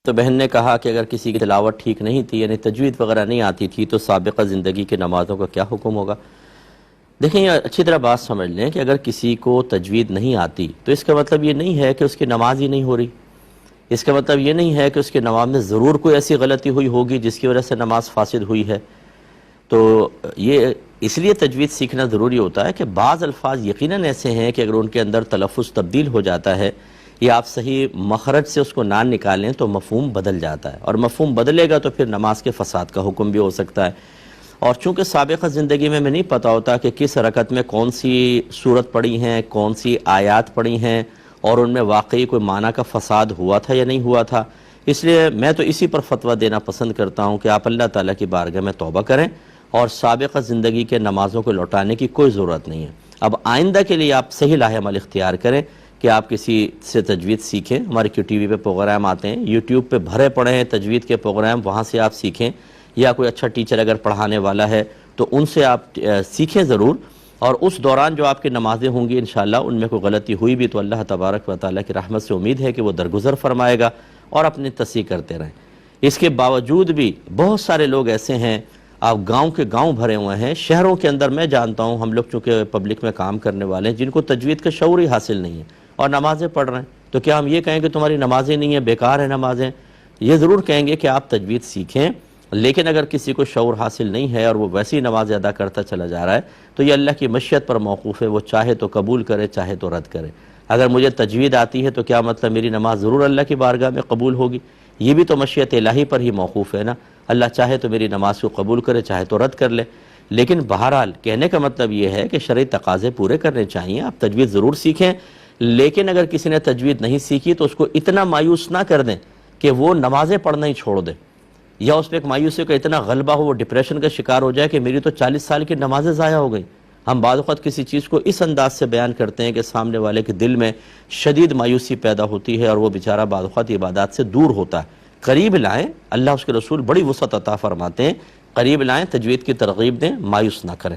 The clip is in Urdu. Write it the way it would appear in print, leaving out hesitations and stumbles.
تو بہن نے کہا کہ اگر کسی کی تلاوت ٹھیک نہیں تھی، یعنی تجوید وغیرہ نہیں آتی تھی، تو سابقہ زندگی کے نمازوں کا کیا حکم ہوگا؟ دیکھیں یہ اچھی طرح بات سمجھ لیں کہ اگر کسی کو تجوید نہیں آتی تو اس کا مطلب یہ نہیں ہے کہ اس کی نماز ہی نہیں ہو رہی. اس کا مطلب یہ نہیں ہے کہ اس کی نماز میں ضرور کوئی ایسی غلطی ہوئی ہوگی جس کی وجہ سے نماز فاسد ہوئی ہے. تو یہ اس لیے تجوید سیکھنا ضروری ہوتا ہے کہ بعض الفاظ یقیناً ایسے ہیں کہ اگر ان کے اندر تلفظ تبدیل ہو جاتا ہے یا آپ صحیح مخرج سے اس کو نہ نکالیں تو مفہوم بدل جاتا ہے، اور مفہوم بدلے گا تو پھر نماز کے فساد کا حکم بھی ہو سکتا ہے. اور چونکہ سابقہ زندگی میں نہیں پتہ ہوتا کہ کس رکعت میں کون سی سورت پڑھی ہیں، کون سی آیات پڑھی ہیں، اور ان میں واقعی کوئی معنی کا فساد ہوا تھا یا نہیں ہوا تھا، اس لیے میں تو اسی پر فتویٰ دینا پسند کرتا ہوں کہ آپ اللہ تعالیٰ کی بارگاہ میں توبہ کریں اور سابقہ زندگی کے نمازوں کو لوٹانے کی کوئی ضرورت نہیں ہے. اب آئندہ کے لیے آپ صحیح راہ عمل اختیار کریں کہ آپ کسی سے تجوید سیکھیں. ہمارے کیو ٹی وی پہ پروگرام آتے ہیں، یوٹیوب پہ بھرے پڑے ہیں تجوید کے پروگرام، وہاں سے آپ سیکھیں، یا کوئی اچھا ٹیچر اگر پڑھانے والا ہے تو ان سے آپ سیکھیں ضرور. اور اس دوران جو آپ کی نمازیں ہوں گی انشاءاللہ ان میں کوئی غلطی ہوئی بھی تو اللہ تبارک و تعالیٰ کی رحمت سے امید ہے کہ وہ درگزر فرمائے گا، اور اپنی تصحیح کرتے رہیں. اس کے باوجود بھی بہت سارے لوگ ایسے ہیں، آپ گاؤں کے گاؤں بھرے ہوئے ہیں، شہروں کے اندر میں جانتا ہوں، ہم لوگ چونکہ پبلک میں کام کرنے والے ہیں، جن کو تجوید کا شعور ہی حاصل نہیں ہے اور نمازیں پڑھ رہے ہیں. تو کیا ہم یہ کہیں کہ تمہاری نمازیں نہیں ہیں، بیکار ہیں نمازیں؟ یہ ضرور کہیں گے کہ آپ تجوید سیکھیں، لیکن اگر کسی کو شعور حاصل نہیں ہے اور وہ ویسی نماز ادا کرتا چلا جا رہا ہے تو یہ اللہ کی مشیت پر موقوف ہے، وہ چاہے تو قبول کرے چاہے تو رد کرے. اگر مجھے تجوید آتی ہے تو کیا مطلب میری نماز ضرور اللہ کی بارگاہ میں قبول ہوگی؟ یہ بھی تو مشیت الہی پر ہی موقوف ہے نا. اللہ چاہے تو میری نماز کو قبول کرے چاہے تو رد کر لے. لیکن بہرحال کہنے کا مطلب یہ ہے کہ شرعی تقاضے پورے کرنے چاہیے. آپ تجوید ضرور سیکھیں، لیکن اگر کسی نے تجوید نہیں سیکھی تو اس کو اتنا مایوس نہ کر دیں کہ وہ نمازیں پڑھنا ہی چھوڑ دے، یا اس پہ ایک مایوسی کا اتنا غلبہ ہو، وہ ڈپریشن کا شکار ہو جائے کہ میری تو 40 سال کی نمازیں ضائع ہو گئیں. ہم بعض اوقات کسی چیز کو اس انداز سے بیان کرتے ہیں کہ سامنے والے کے دل میں شدید مایوسی پیدا ہوتی ہے اور وہ بیچارہ بعض اوقات عبادات سے دور ہوتا ہے. قریب لائیں، اللہ اس کے رسول بڑی وسعت عطا فرماتے ہیں، قریب لائیں، تجوید کی ترغیب دیں، مایوس نہ کریں.